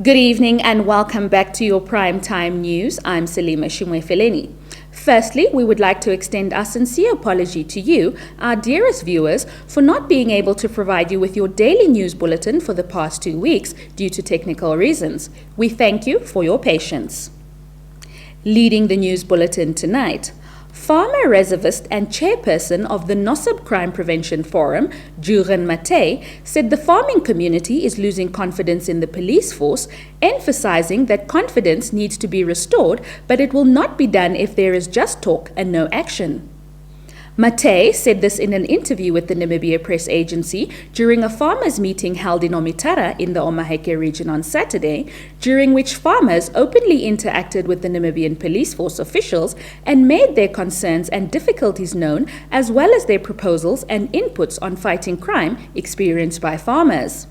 Good evening and welcome back to your Prime Time News. I'm Salima Shimwe-Feleni. Firstly, we would like to extend our sincere apology to you, our dearest viewers, for not being able to provide you with your daily news bulletin for the past 2 weeks due to technical reasons. We thank you for your patience. Leading the news bulletin tonight, farmer reservist and chairperson of the Nosab Crime Prevention Forum, Juren Matei, said the farming community is losing confidence in the police force, emphasizing that confidence needs to be restored, but it will not be done if there is just talk and no action. Matei said this in an interview with the Namibia Press Agency during a farmers' meeting held in Omitara in the Omaheke region on Saturday, during which farmers openly interacted with the Namibian police force officials and made their concerns and difficulties known, as well as their proposals and inputs on fighting crime experienced by farmers.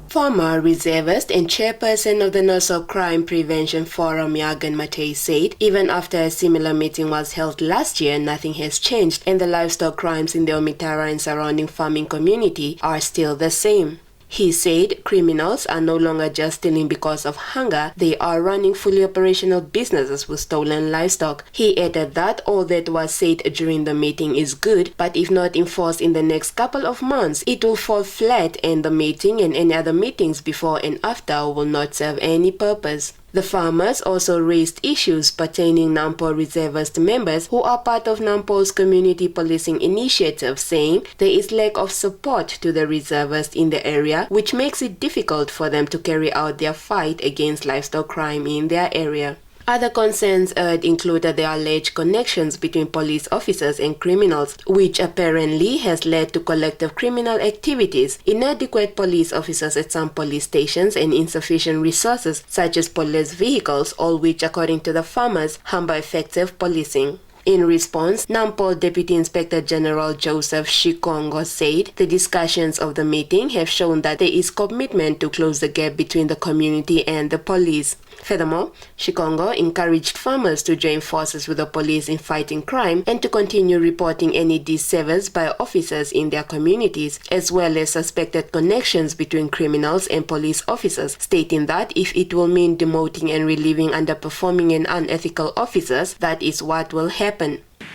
Former reservist and chairperson of the Nosab Crime Prevention Forum, Juren Matei, said even after a similar meeting was held last year, nothing has changed and the livestock crimes in the Omitara and surrounding farming community are still the same. He said criminals are no longer just stealing because of hunger, they are running fully operational businesses with stolen livestock. He added that all that was said during the meeting is good, but if not enforced in the next couple of months, it will fall flat and the meeting and any other meetings before and after will not serve any purpose. The farmers also raised issues pertaining Nampo reservist members who are part of Nampo's community policing initiative, saying there is lack of support to the reservists in the area, which makes it difficult for them to carry out their fight against livestock crime in their area. Other concerns urged included the alleged connections between police officers and criminals, which apparently has led to collective criminal activities, inadequate police officers at some police stations, and insufficient resources such as police vehicles, all which, according to the farmers, hamper effective policing. In response, Nampo Deputy Inspector General Joseph Shikongo said the discussions of the meeting have shown that there is commitment to close the gap between the community and the police. Furthermore, Shikongo encouraged farmers to join forces with the police in fighting crime and to continue reporting any disservice by officers in their communities, as well as suspected connections between criminals and police officers, stating that if it will mean demoting and relieving underperforming and unethical officers, that is what will happen.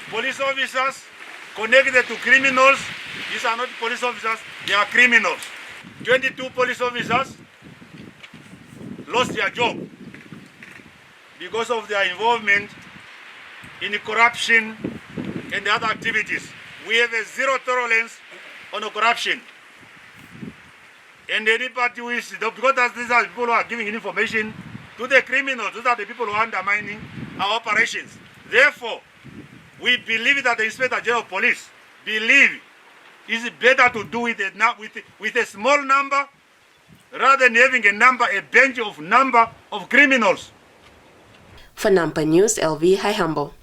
Police officers connected to criminals, these are not police officers, they are criminals. 22 police officers lost their job because of their involvement in the corruption and the other activities. We have a zero tolerance on the corruption. And anybody who is, because these are people who are giving information to the criminals, those are the people who are undermining our operations. Therefore, we believe that the Inspector General of Police believe it's better to do it with a small number rather than having a bench of number of criminals. For Nampa News, LV Haihambo.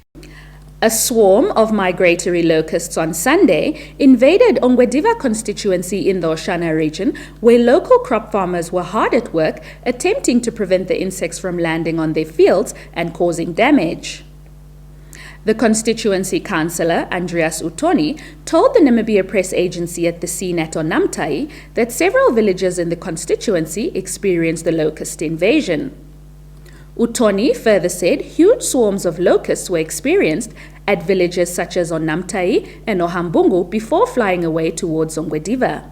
A swarm of migratory locusts on Sunday invaded Ongwediva constituency in the Oshana region, where local crop farmers were hard at work attempting to prevent the insects from landing on their fields and causing damage. The constituency councillor, Andreas Utoni, told the Namibia Press Agency at the scene at Onamtai that several villages in the constituency experienced the locust invasion. Utoni further said huge swarms of locusts were experienced at villages such as Onamtai and Ohambungu before flying away towards Ongwediva.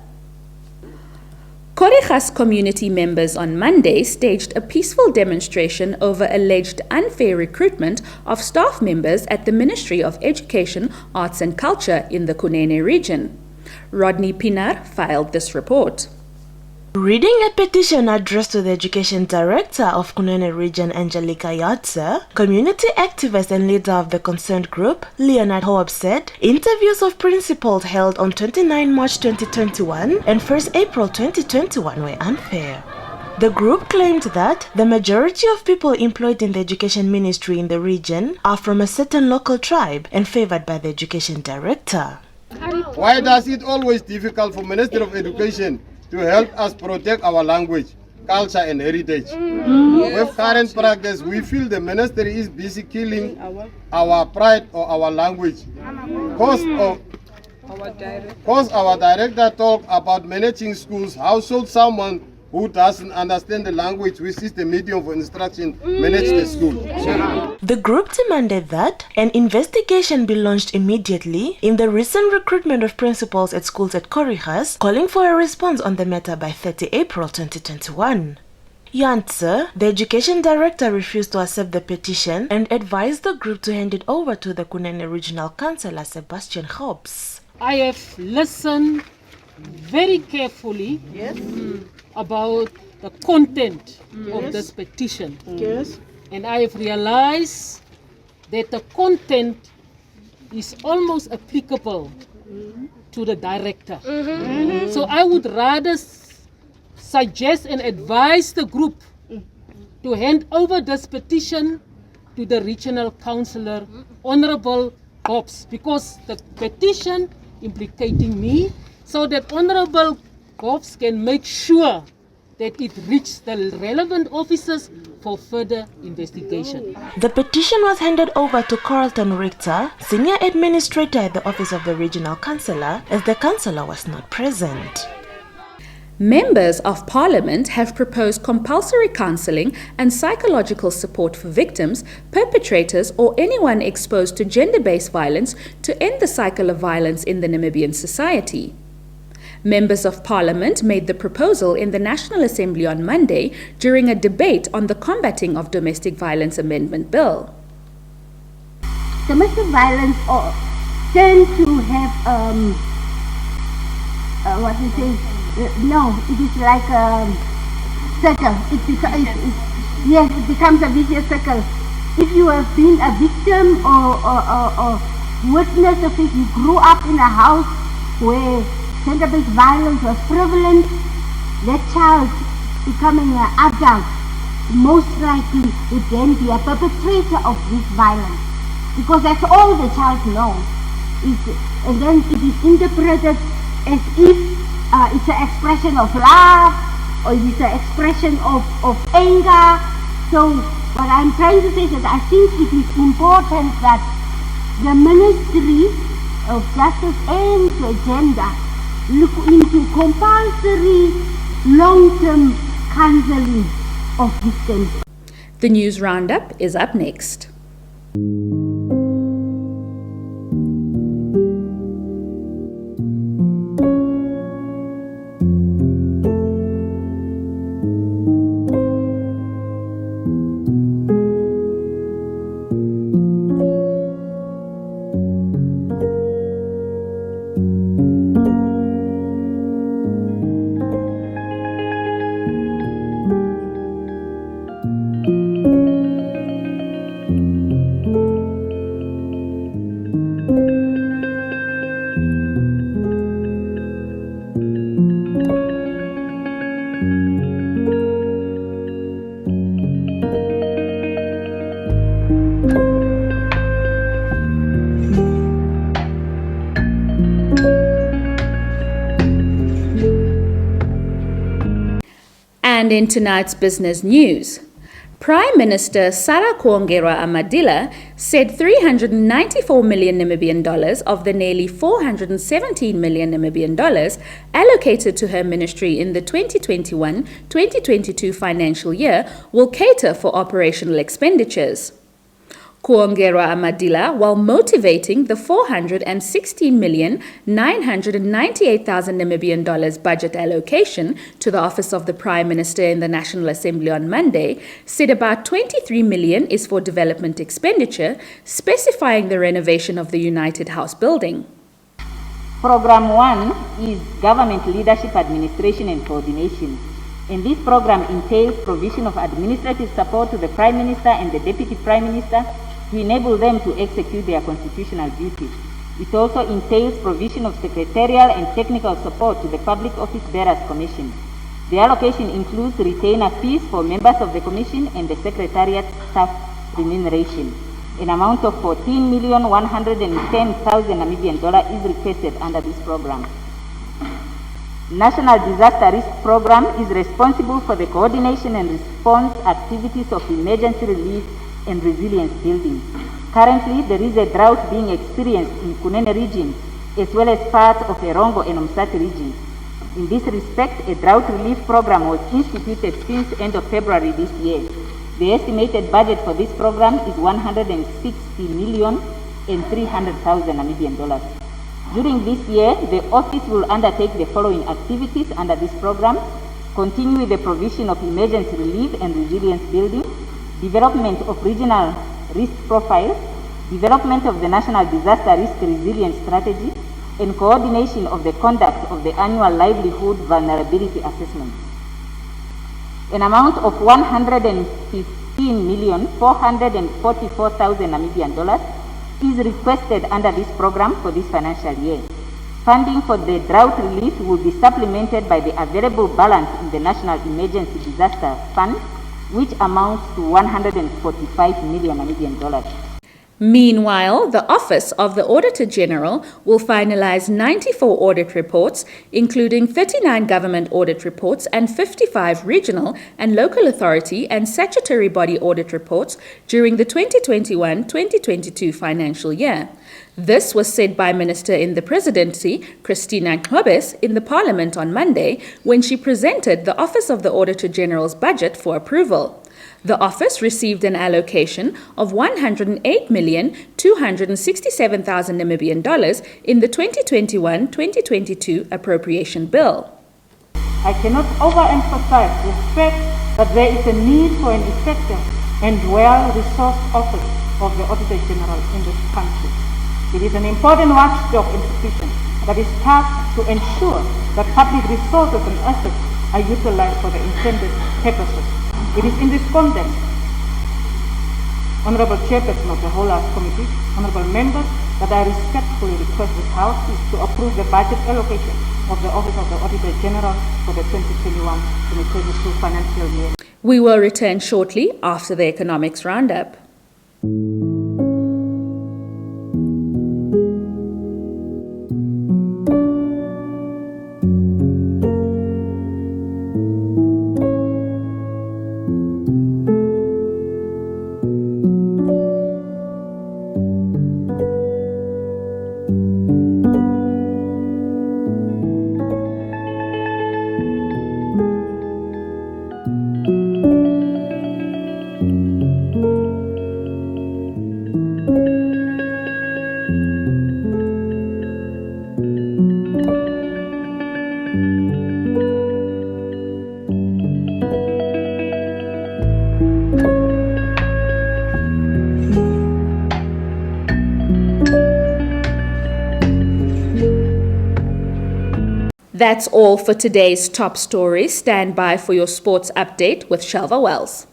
Koregas community members on Monday staged a peaceful demonstration over alleged unfair recruitment of staff members at the Ministry of Education, Arts and Culture in the Kunene region. Rodney Pinar filed this report. Reading a petition addressed to the Education Director of Kunene Region, Angelica Yatze, community activist and leader of the concerned group, Leonard Hoab, said interviews of principals held on 29 March 2021 and 1 April 2021 were unfair. The group claimed that the majority of people employed in the education ministry in the region are from a certain local tribe and favored by the Education Director. Why does it always difficult for Ministry of Education to help us protect our language, culture and heritage? With current practice, we feel the ministry is busy killing our pride or our language. Cause our director talk about managing schools, how should someone who doesn't understand the language, which is the medium for instruction, manage the school. The group demanded that an investigation be launched immediately in the recent recruitment of principals at schools at Corrijas, calling for a response on the matter by 30 April 2021. Yantse, the education director, refused to accept the petition and advised the group to hand it over to the Kunene Regional Councillor Sebastian Hobbs. I have listened very carefully about the content of this petition. Yes. And I have realized that the content is almost applicable to the director. So I would rather suggest and advise the group to hand over this petition to the regional councillor, Honorable Hobbs, because the petition implicating me, so that Honorable Hobbs can make sure that it reaches the relevant officers for further investigation. The petition was handed over to Carlton Richter, senior administrator at the office of the regional councillor, as the councillor was not present. Members of Parliament have proposed compulsory counselling and psychological support for victims, perpetrators, or anyone exposed to gender-based violence to end the cycle of violence in the Namibian society. Members of Parliament made the proposal in the National Assembly on Monday during a debate on the Combating of Domestic Violence Amendment Bill. Domestic violence tend to have it is like a circle. It becomes a vicious circle. If you have been a victim or witness of it, you grew up in a house where gender-based violence was prevalent, that child becoming an adult most likely would then be a perpetrator of this violence, because that's all the child knows. And then it is interpreted as if it's an expression of love, or it is an expression of anger. So what I'm trying to say is that I think it is important that the Ministry of Justice and Gender look into compulsory long-term counseling of victims. The news roundup is up next. And in tonight's business news, Prime Minister Sarah Kuongera-Amadila said 394 million Namibian dollars of the nearly 417 million Namibian dollars allocated to her ministry in the 2021-2022 financial year will cater for operational expenditures. Kuongera-Amadila, while motivating the 416,998,000 Namibian dollars budget allocation to the Office of the Prime Minister in the National Assembly on Monday, said about 23 million is for development expenditure, specifying the renovation of the United House building. Program 1 is Government Leadership, Administration and Coordination. And this program entails provision of administrative support to the Prime Minister and the Deputy Prime Minister to enable them to execute their constitutional duties. It also entails provision of secretarial and technical support to the Public Office Bearers Commission. The allocation includes retainer fees for members of the Commission and the Secretariat staff remuneration. An amount of 14,110,000 Namibian dollars is requested under this program. National Disaster Risk Program is responsible for the coordination and response activities of emergency relief and resilience building. Currently, there is a drought being experienced in Kunene region, as well as parts of Erongo and Umsati regions. In this respect, a drought relief program was instituted since end of February this year. The estimated budget for this program is 160,300,000 Namibian dollars. During this year, the office will undertake the following activities under this program: continue with the provision of emergency relief and resilience building, development of regional risk profiles, development of the National Disaster Risk Resilience Strategy, and coordination of the conduct of the annual livelihood vulnerability assessment. An amount of 115,444,000 Namibian dollars is requested under this program for this financial year. Funding for the drought relief will be supplemented by the available balance in the National Emergency Disaster Fund, which amounts to 145 million Namibian dollars. Meanwhile, the Office of the Auditor General will finalize 94 audit reports, including 39 government audit reports and 55 regional and local authority and statutory body audit reports during the 2021-2022 financial year. This was said by Minister in the Presidency, Christina Ngcobes, in the Parliament on Monday when she presented the Office of the Auditor General's budget for approval. The office received an allocation of 108,267,000 Namibian dollars in the 2021-2022 appropriation bill. I cannot overemphasize the fact that there is a need for an effective and well-resourced office of the Auditor General in this country. It is an important watchdog institution that is tasked to ensure that public resources and assets are utilized for the intended purposes. It is in this context, Honorable Chairperson of the Whole House Committee, Honorable Members, that I respectfully request this House to approve the budget allocation of the Office of the Auditor General for the 2021-2022 financial year. We will return shortly after the economics roundup. That's all for today's top stories. Stand by for your sports update with Shelva Wells.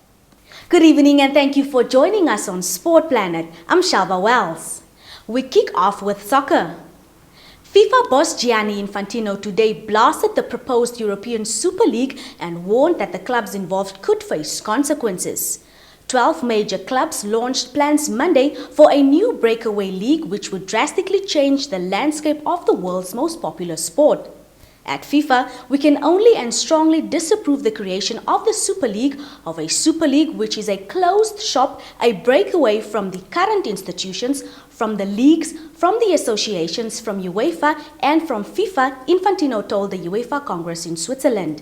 Good evening and thank you for joining us on Sport Planet. I'm Shelva Wells. We kick off with soccer. FIFA boss Gianni Infantino today blasted the proposed European Super League and warned that the clubs involved could face consequences. 12 major clubs launched plans Monday for a new breakaway league which would drastically change the landscape of the world's most popular sport. At FIFA, we can only and strongly disapprove the creation of the Super League, which is a closed shop, a breakaway from the current institutions, from the leagues, from the associations, from UEFA and from FIFA, Infantino told the UEFA Congress in Switzerland.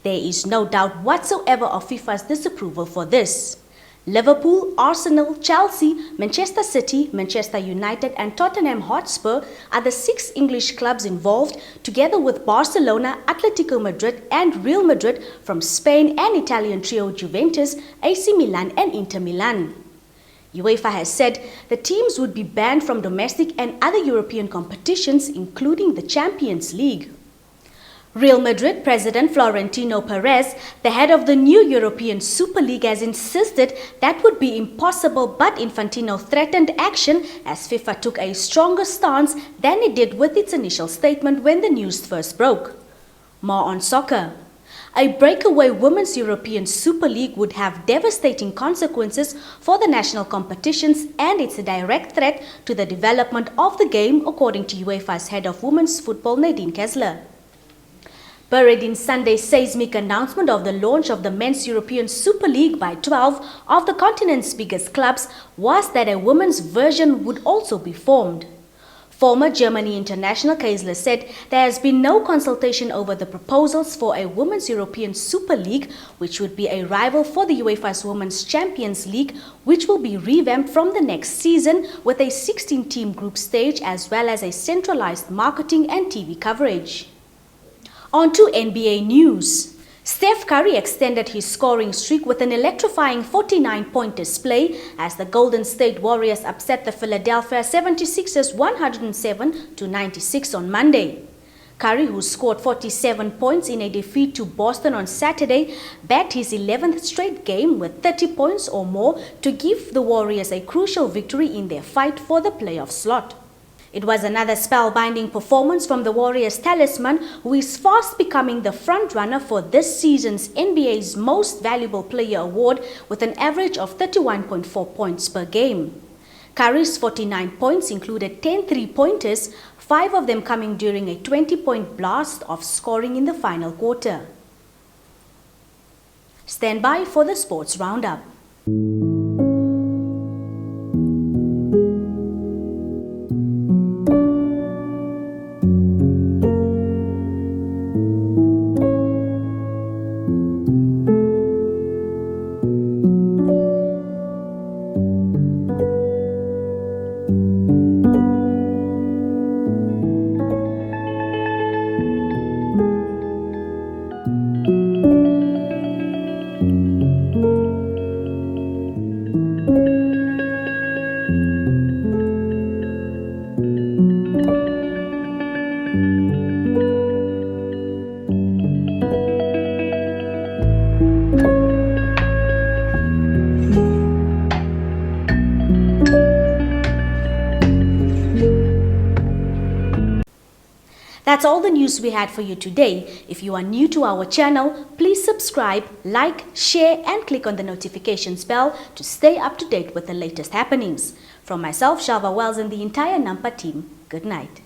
There is no doubt whatsoever of FIFA's disapproval for this. Liverpool, Arsenal, Chelsea, Manchester City, Manchester United and Tottenham Hotspur are the 6 English clubs involved, together with Barcelona, Atletico Madrid and Real Madrid from Spain and Italian trio Juventus, AC Milan and Inter Milan. UEFA has said the teams would be banned from domestic and other European competitions, including the Champions League. Real Madrid President Florentino Perez, the head of the new European Super League, has insisted that would be impossible, but Infantino threatened action as FIFA took a stronger stance than it did with its initial statement when the news first broke. More on soccer. A breakaway Women's European Super League would have devastating consequences for the national competitions, and it's a direct threat to the development of the game, according to UEFA's head of women's football, Nadine Kessler. Buried in Sunday's seismic announcement of the launch of the Men's European Super League by 12 of the continent's biggest clubs was that a women's version would also be formed. Former Germany international Kaisler said there has been no consultation over the proposals for a Women's European Super League, which would be a rival for the UEFA's Women's Champions League, which will be revamped from the next season with a 16-team group stage as well as a centralized marketing and TV coverage. On to NBA news. Steph Curry extended his scoring streak with an electrifying 49-point display as the Golden State Warriors upset the Philadelphia 76ers 107-96 on Monday. Curry, who scored 47 points in a defeat to Boston on Saturday, bagged his 11th straight game with 30 points or more to give the Warriors a crucial victory in their fight for the playoff slot. It was another spellbinding performance from the Warriors talisman, who is fast becoming the frontrunner for this season's NBA's Most Valuable Player award with an average of 31.4 points per game. Curry's 49 points included 10 three-pointers, 5 of them coming during a 20-point blast of scoring in the final quarter. Stand by for the Sports Roundup. That's all the news we had for you today. If you are new to our channel, please subscribe, like, share and click on the notifications bell to stay up to date with the latest happenings. From myself, Shalva Wells and the entire Nampa team, good night.